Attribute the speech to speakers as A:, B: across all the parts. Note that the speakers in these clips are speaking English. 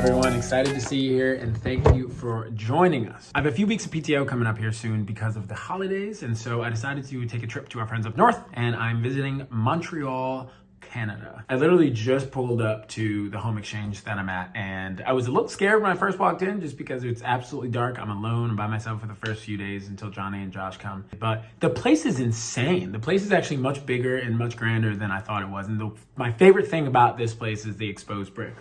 A: everyone? Excited to see you here and thank you for joining us. I have a few weeks of PTO coming up here soon because of the holidays, and so I decided to take a trip to our friends up north, and I'm visiting Montreal, Canada. I literally just pulled up to the home exchange that I'm at, and I was a little scared when I first walked in just because it's absolutely dark. I'm alone. I'm by myself for the first few days until Johnny and Josh come. But the place is insane. The place is actually much bigger and much grander than I thought it was. And my favorite thing about this place is the exposed brick.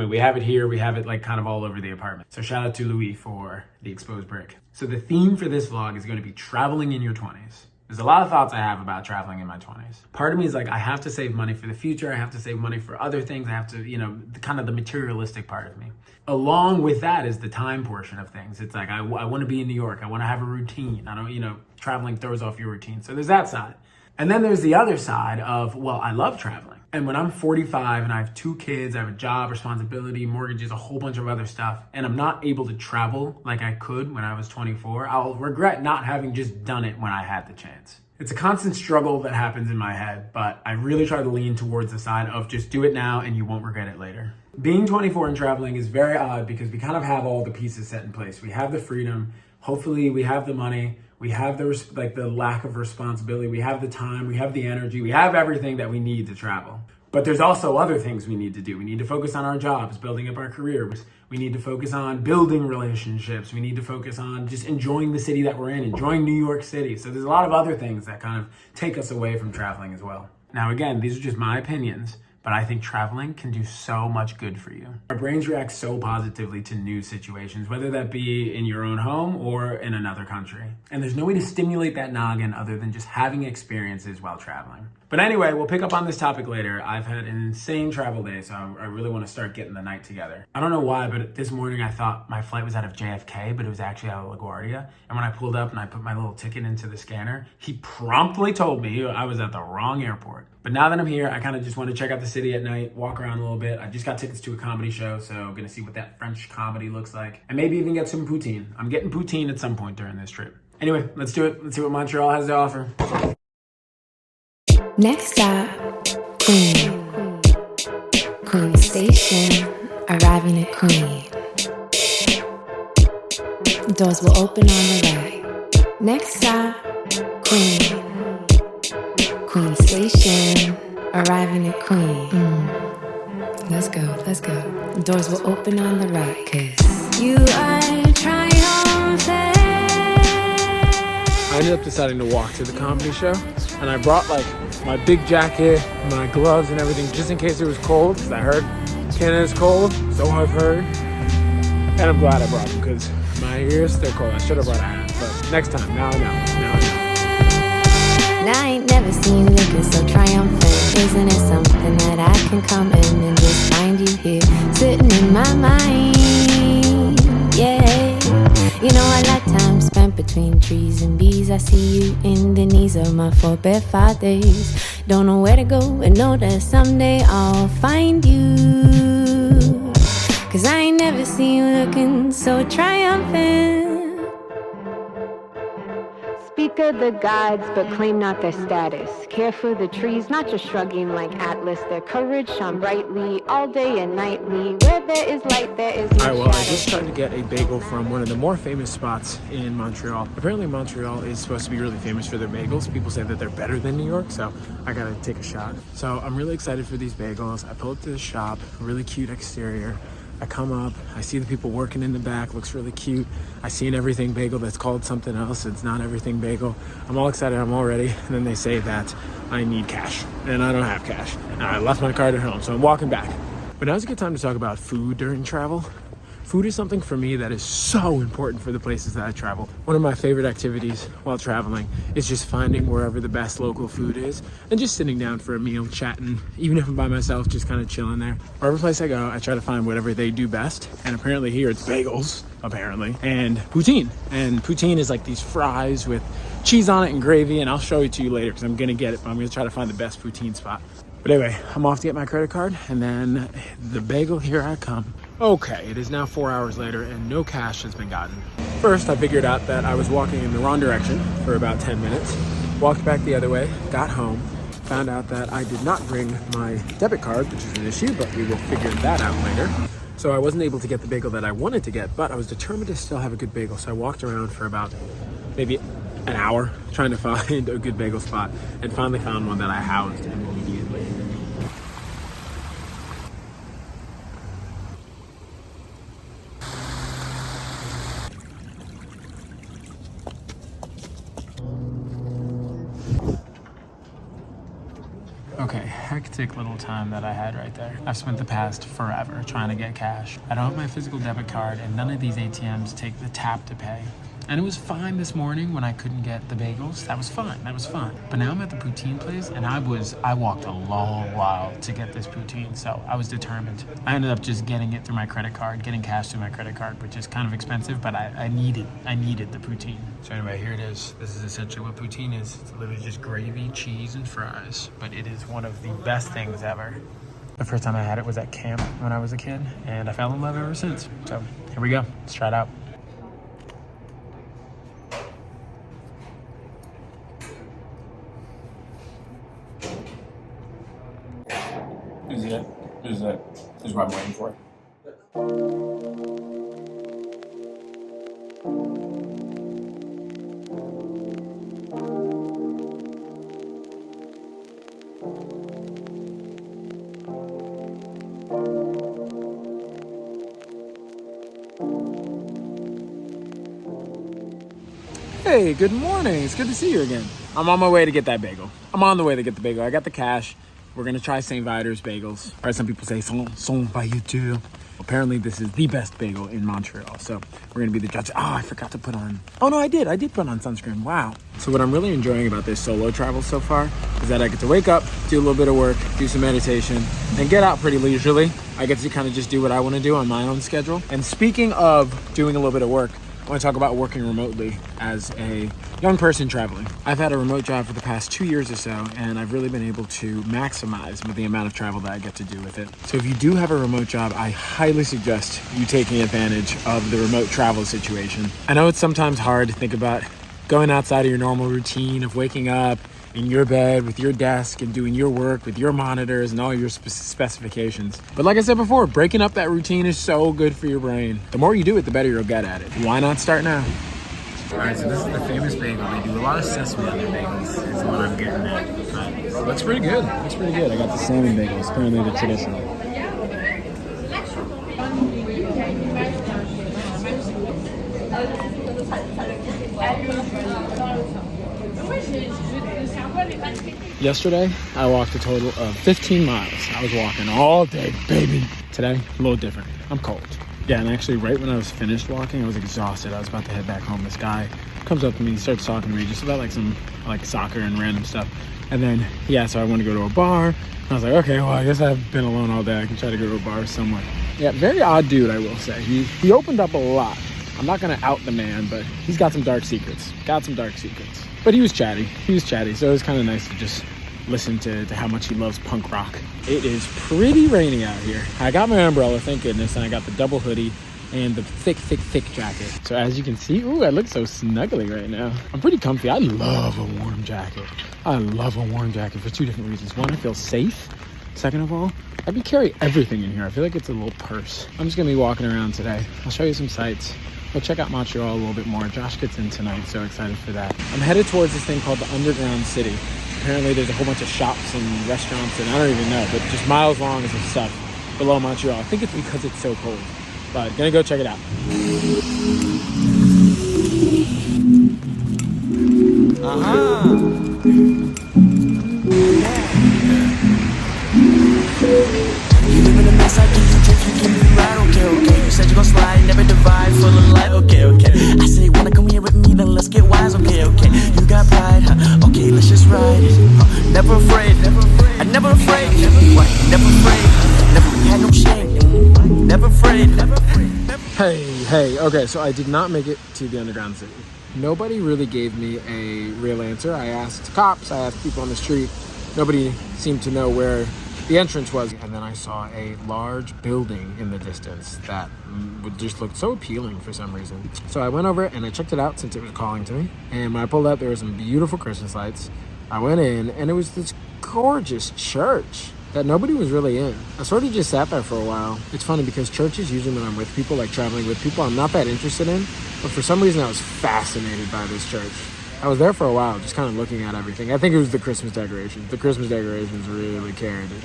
A: We have it here. We have it kind of all over the apartment. So shout out to Louis for the exposed brick. So the theme for this vlog is going to be traveling in your 20s. There's a lot of thoughts I have about traveling in my 20s. Part of me is I have to save money for the future. I have to save money for other things. I have to, kind of the materialistic part of me. Along with that is the time portion of things. It's I want to be in New York. I want to have a routine. I don't, traveling throws off your routine. So there's that side. And then there's the other side of, I love traveling. And when I'm 45 and I have 2 kids, I have a job, responsibility, mortgages, a whole bunch of other stuff, and I'm not able to travel like I could when I was 24, I'll regret not having just done it when I had the chance. It's a constant struggle that happens in my head, but I really try to lean towards the side of just do it now and you won't regret it later. Being 24 and traveling is very odd because we kind of have all the pieces set in place. We have the freedom. Hopefully we have the money. We have the lack of responsibility. We have the time. We have the energy. We have everything that we need to travel. But there's also other things we need to do. We need to focus on our jobs, building up our careers. We need to focus on building relationships. We need to focus on just enjoying the city that we're in, enjoying New York City. So there's a lot of other things that kind of take us away from traveling as well. Now, again, these are just my opinions, but I think traveling can do so much good for you. Our brains react so positively to new situations, whether that be in your own home or in another country. And there's no way to stimulate that noggin other than just having experiences while traveling. But anyway, we'll pick up on this topic later. I've had an insane travel day, so I really want to start getting the night together. I don't know why, but this morning I thought my flight was out of JFK, but it was actually out of LaGuardia. And when I pulled up and I put my little ticket into the scanner, he promptly told me I was at the wrong airport. But now that I'm here, I kind of just want to check out the city at night, walk around a little bit. I just got tickets to a comedy show, so I'm going to see what that French comedy looks like. And maybe even get some poutine. I'm getting poutine at some point during this trip. Anyway, let's do it. Let's see what Montreal has to offer.
B: Next stop, Queen. Queen Station, arriving at Queen. Doors will open on the right. Next stop, Queen. Queen Station, arriving at Queen. Let's go. Doors will open on the right, 'cause you are triumphant.
A: I ended up deciding to walk to the comedy show, and I brought my big jacket, my gloves and everything just in case it was cold, because I heard Canada's cold, so I've heard. And I'm glad I brought them because my ears, they're cold. I should have brought a hat, but next time, now I know.
B: And I ain't never seen you looking so triumphant. Isn't it something that I can come in and just find you here, sitting in my mind? Yeah. I like time spent between trees and bees. I see you in the knees of my four-bed fathers. Don't know where to go and know that someday I'll find you. 'Cause I ain't never seen you looking so triumphant. Speak of the gods, but claim not their status. Care for the trees, not just shrugging like Atlas. Their courage shone brightly all day and nightly. Where there is light, there is no shadow.
A: I just tried to get a bagel from one of the more famous spots in Montreal. Apparently Montreal is supposed to be really famous for their bagels. People say that they're better than New York, so I gotta take a shot. So I'm really excited for these bagels. I pull up to the shop, really cute exterior. I come up, I see the people working in the back, looks really cute. I see an everything bagel that's called something else. It's not everything bagel. I'm all excited, I'm all ready. And then they say that I need cash, and I don't have cash. And I left my card at home, so I'm walking back. But now's a good time to talk about food during travel. Food is something for me that is so important for the places that I travel. One of my favorite activities while traveling is just finding wherever the best local food is and just sitting down for a meal, chatting, even if I'm by myself, just kind of chilling there. Wherever place I go, I try to find whatever they do best. And apparently here it's bagels, apparently, and poutine. And poutine is these fries with cheese on it and gravy, and I'll show it to you later because I'm gonna get it, but I'm gonna try to find the best poutine spot. But anyway, I'm off to get my credit card, and then the bagel, here I come. Okay, it is now 4 hours later and no cash has been gotten. First, I figured out that I was walking in the wrong direction for about 10 minutes, walked back the other way, got home, found out that I did not bring my debit card, which is an issue, but we will figure that out later. So I wasn't able to get the bagel that I wanted to get, but I was determined to still have a good bagel. So I walked around for about maybe an hour trying to find a good bagel spot and finally found one that I housed immediately. Okay, hectic little time that I had right there. I've spent the past forever trying to get cash. I don't have my physical debit card and none of these ATMs take the tap to pay. And it was fine this morning when I couldn't get the bagels. That was fine. But now I'm at the Poutine place and I walked a long while to get this Poutine, so I was determined. I ended up just getting it through my credit card, getting cash through my credit card, which is kind of expensive, but I needed the Poutine. So anyway, here it is. This is essentially what Poutine is. It's literally just gravy, cheese, and fries, but it is one of the best things ever. The first time I had it was at camp when I was a kid, and I fell in love ever since. So here we go. Let's try it out. This is what I'm waiting for. Hey, good morning. It's good to see you again. I'm on my way to get that bagel. I got the cash. We're gonna try St. Viator's bagels. Or some people say St. Viateur. Apparently this is the best bagel in Montreal. So we're gonna be the judge. Oh, I forgot to put on, oh no, I did put on sunscreen, wow. So what I'm really enjoying about this solo travel so far is that I get to wake up, do a little bit of work, do some meditation, and get out pretty leisurely. I get to kind of just do what I wanna do on my own schedule. And speaking of doing a little bit of work, I want to talk about working remotely as a young person traveling. I've had a remote job for the past 2 years or so, and I've really been able to maximize the amount of travel that I get to do with it. So if you do have a remote job, I highly suggest you taking advantage of the remote travel situation. I know it's sometimes hard to think about going outside of your normal routine of waking up in your bed with your desk and doing your work with your monitors and all your specifications. But like I said before, breaking up that routine is so good for your brain. The more you do it, the better you'll get at it. Why not start now? All right, so this is the famous bagel. They do a lot of sesame on their bagels, is what I'm getting at. But looks pretty good. I got the salmon bagels, apparently the traditional. Yesterday, I walked a total of 15 miles. I was walking all day, baby. Today, a little different. I'm cold. Yeah, and actually right when I was finished walking, I was exhausted. I was about to head back home. This guy comes up to me, starts talking to me just about some soccer and random stuff. And then he asked if I want to go to a bar. And I was like, okay, well, I guess I've been alone all day. I can try to go to a bar somewhere. Yeah, very odd dude, I will say. He opened up a lot. I'm not going to out the man, but he's got some dark secrets. But he was chatty, so it was kind of nice to just listen to how much he loves punk rock. It is pretty rainy out here. I got my umbrella, thank goodness, and I got the double hoodie and the thick jacket. So as you can see, ooh, I look so snuggly right now. I'm pretty comfy. I love a warm jacket. For two different reasons. One, I feel safe. Second of all, I can carry everything in here. I feel like it's a little purse. I'm just gonna be walking around today. I'll show you some sights. We'll check out Montreal a little bit more. Josh gets in tonight, so excited for that. I'm headed towards this thing called the Underground City. Apparently there's a whole bunch of shops and restaurants, and I don't even know, but just miles long of stuff below Montreal. I think it's because it's so cold, but gonna go check it out.
C: You live in a mess, I give you tricks, you give me right, okay. You said you gon' slide, never divide, full of light, okay. I say, wanna come here with me, then let's get wise, okay. You got pride, huh? Okay, let's just ride. Never afraid, I'm never afraid, right? Never afraid, never had no shame, never afraid.
A: Hey, okay, so I did not make it to the Underground City. Nobody really gave me a real answer. I asked cops, I asked people on the street. Nobody seemed to know where the entrance was. And then I saw a large building in the distance that just looked so appealing for some reason. So I went over and I checked it out since it was calling to me. And when I pulled up, there were some beautiful Christmas lights. I went in and it was this gorgeous church. that nobody was really in. I sort of just sat there for a while. It's funny because church is usually when I'm with people, like traveling with people, I'm not that interested in. But for some reason, I was fascinated by this church. I was there for a while, just kind of looking at everything. I think it was the Christmas decorations. The Christmas decorations really carried it.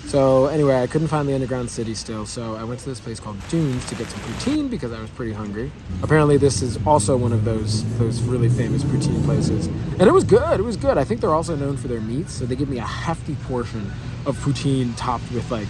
A: So anyway, I couldn't find the underground city still, so I went to this place called Dunes to get some poutine because I was pretty hungry. Apparently this is also one of those really famous poutine places. And it was good, it was good. I think they're also known for their meats, so they give me a hefty portion of poutine topped with like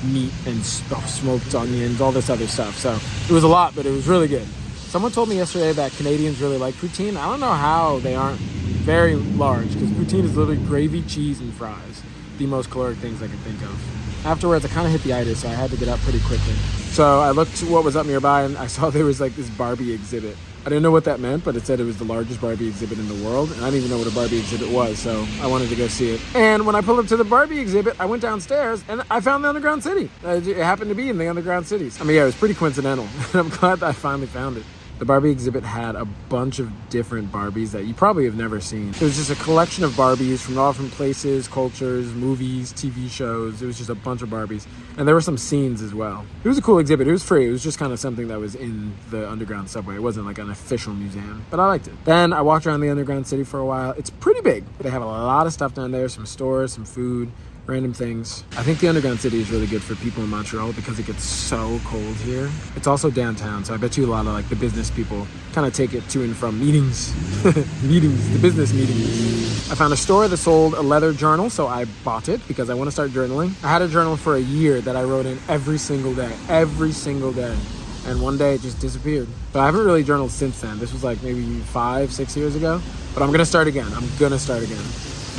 A: meat and smoked onions, all this other stuff. So it was a lot, but it was really good. Someone told me yesterday that Canadians really like poutine. I don't know how they aren't very large, because poutine is literally gravy, cheese, and fries. The most caloric things I could think of. Afterwards, I kind of hit the itis, so I had to get up pretty quickly. So I looked what was up nearby, and I saw there was like this Barbie exhibit. I didn't know what that meant, but it said it was the largest Barbie exhibit in the world, and I didn't even know what a Barbie exhibit was, so I wanted to go see it. And when I pulled up to the Barbie exhibit, I went downstairs, and I found the underground city. It happened to be in the underground cities. I mean, yeah, it was pretty coincidental, and I'm glad that I finally found it. The Barbie exhibit had a bunch of different Barbies that you probably have never seen. It was just a collection of Barbies from all different places, cultures, movies, TV shows. It was just a bunch of Barbies. And there were some scenes as well. It was a cool exhibit. It was free. It was just kind of something that was in the underground subway. It wasn't like an official museum, but I liked it. Then I walked around the underground city for a while. It's pretty big. They have a lot of stuff down there, some stores, some food, random things. I think the underground city is really good for people in Montreal because it gets so cold here. It's also downtown, so I bet you a lot of like the business people kind of take it to and from meetings. The business meetings. I found a store that sold a leather journal, so I bought it because I want to start journaling. I had a journal for a year that I wrote in every single day. And one day it just disappeared. But I haven't really journaled since then. This was like maybe 5-6 years ago. But I'm gonna start again.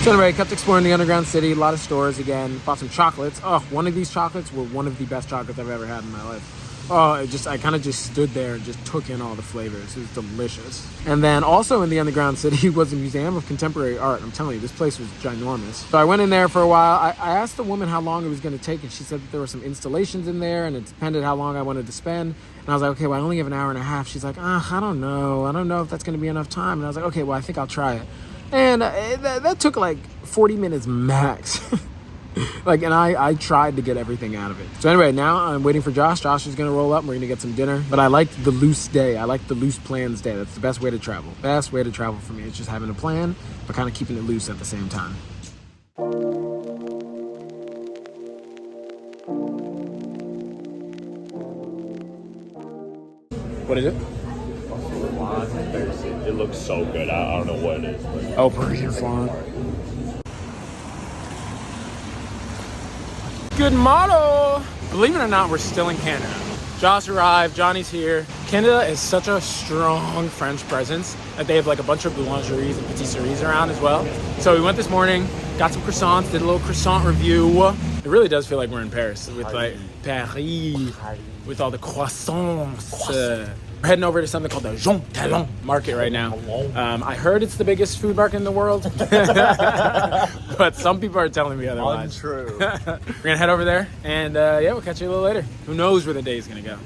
A: So anyway, I kept exploring the underground city, a lot of stores again, bought some chocolates. Oh, one of these chocolates were one of the best chocolates I've ever had in my life. Oh, I kind of just stood there and just took in all the flavors. It was delicious. And then also in the underground city was a museum of contemporary art. I'm telling you, this place was ginormous. So I went in there for a while. I asked the woman how long it was going to take, and she said that there were some installations in there, and it depended how long I wanted to spend. And I was like, okay, well, I only have an hour and a half. She's like, I don't know if that's going to be enough time. And I was like, okay, well, I think I'll try it. And that took like 40 minutes max. And I tried to get everything out of it. So anyway, now I'm waiting for Josh. Josh is going to roll up and we're going to get some dinner. But I liked the loose day. I like the loose plans day. That's the best way to travel. Best way to travel for me. It's just having a plan, but kind of keeping it loose at the same time. What is it?
D: It looks so good. I don't know what it is. But...
A: Oh, Parisian flan. Good model! Believe it or not, we're still in Canada. Josh arrived, Johnny's here. Canada is such a strong French presence that they have like a bunch of boulangeries and patisseries around as well. So we went this morning, got some croissants, did a little croissant review. It really does feel like we're in Paris with like Paris, with all the croissants. We're heading over to something called the Jean Talon market right now. I heard it's the biggest food market in the world, but some people are telling me otherwise.
D: Untrue.
A: We're gonna head over there, and yeah, we'll catch you a little later. Who knows where the day is gonna go.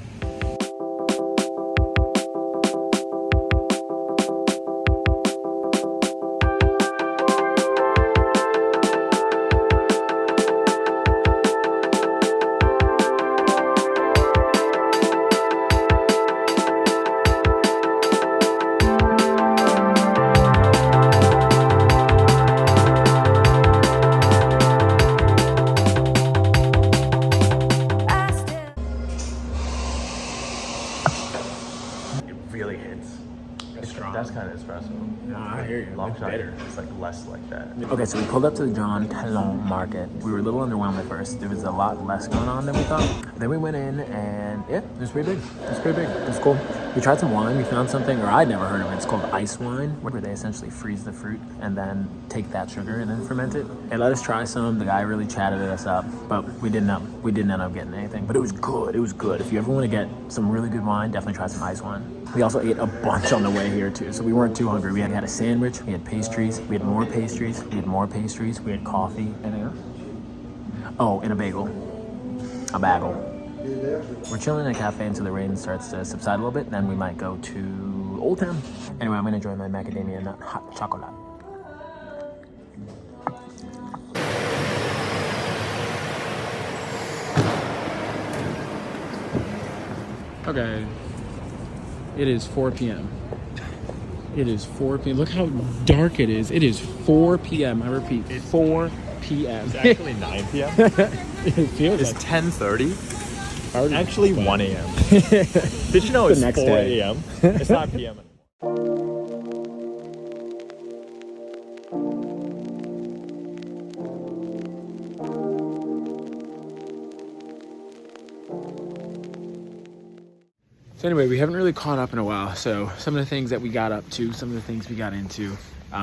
D: Really hits.
A: It's strong.
D: That's kind of espresso.
A: No, I hear you.
D: Long
A: It's
D: shot,
A: better.
D: it's like less like that.
A: Okay, so we pulled up to the Jean Talon market. We were a little underwhelmed at first. There was a lot less going on than we thought. Then we went in and yeah, it was pretty big. It was cool. We tried some wine. We found something, or I'd never heard of it. It's called ice wine, where they essentially freeze the fruit and then take that sugar and then ferment it. They let us try some. The guy really chatted us up, but we didn't end up getting anything. But it was good. If you ever want to get some really good wine, definitely try some ice wine. We also ate a bunch on the way here too, so we weren't too hungry. We had a sandwich, we had pastries, we had more pastries, we had coffee. Anything else? Oh, and a bagel. We're chilling in a cafe until the rain starts to subside a little bit, then we might go to Old Town. Anyway, I'm gonna enjoy my macadamia nut hot chocolate. Okay. It is 4 p.m. It is 4 p.m. Look how dark it is. It is 4 p.m. I repeat, 4 p.m.
D: It's actually 9 p.m.
A: It feels
D: It's
A: like
D: 10:30. Actually 1 a.m. Did you know
A: The
D: it's
A: next
D: 4
A: day.
D: a.m.? It's not p.m. anymore.
A: So anyway, we haven't really caught up in a while. So some of the things that we got up to, some of the things we got into,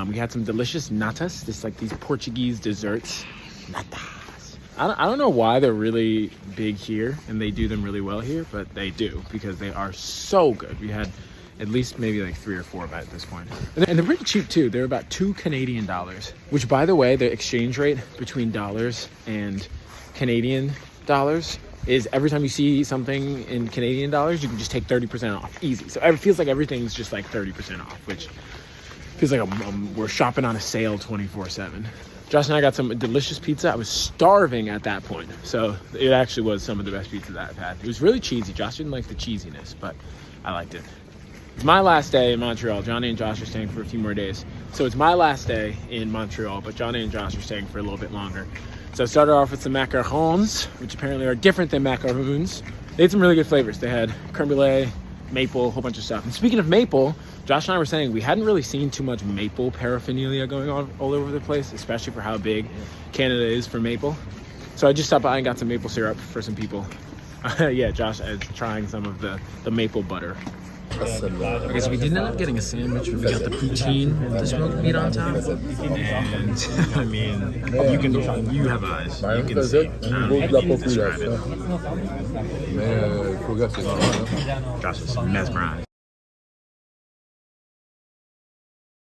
A: we had some delicious natas, just like these Portuguese desserts. Natas. I don't know why they're really big here and they do them really well here, but they do because they are so good. We had at least maybe like 3 or 4 at this point. And they're pretty cheap too. They're about $2 Canadian, which by the way, the exchange rate between dollars and Canadian dollars is every time you see something in Canadian dollars, you can just take 30% off, easy. So it feels like everything's just like 30% off, which feels like we're shopping on a sale 24/7. Josh and I got some delicious pizza. I was starving at that point, so it actually was some of the best pizza that I've had. It was really cheesy. Josh didn't like the cheesiness, but I liked it. It's my last day in Montreal. Johnny and Josh are staying for a few more days. So it's my last day in Montreal, but Johnny and Josh are staying for a little bit longer. So I started off with some macarons, which apparently are different than macaroons. They had some really good flavors. They had creme brulee, maple, a whole bunch of stuff. And speaking of maple, Josh and I were saying we hadn't really seen too much maple paraphernalia going on all over the place, especially for how big Canada is for maple. So I just stopped by and got some maple syrup for some people. Yeah, Josh is trying some of the maple butter. Okay, so we did end up getting a sandwich. We got the poutine with the smoked meat on top. And, I mean, you have eyes. You can see. I don't know, describe it. Josh is mesmerized.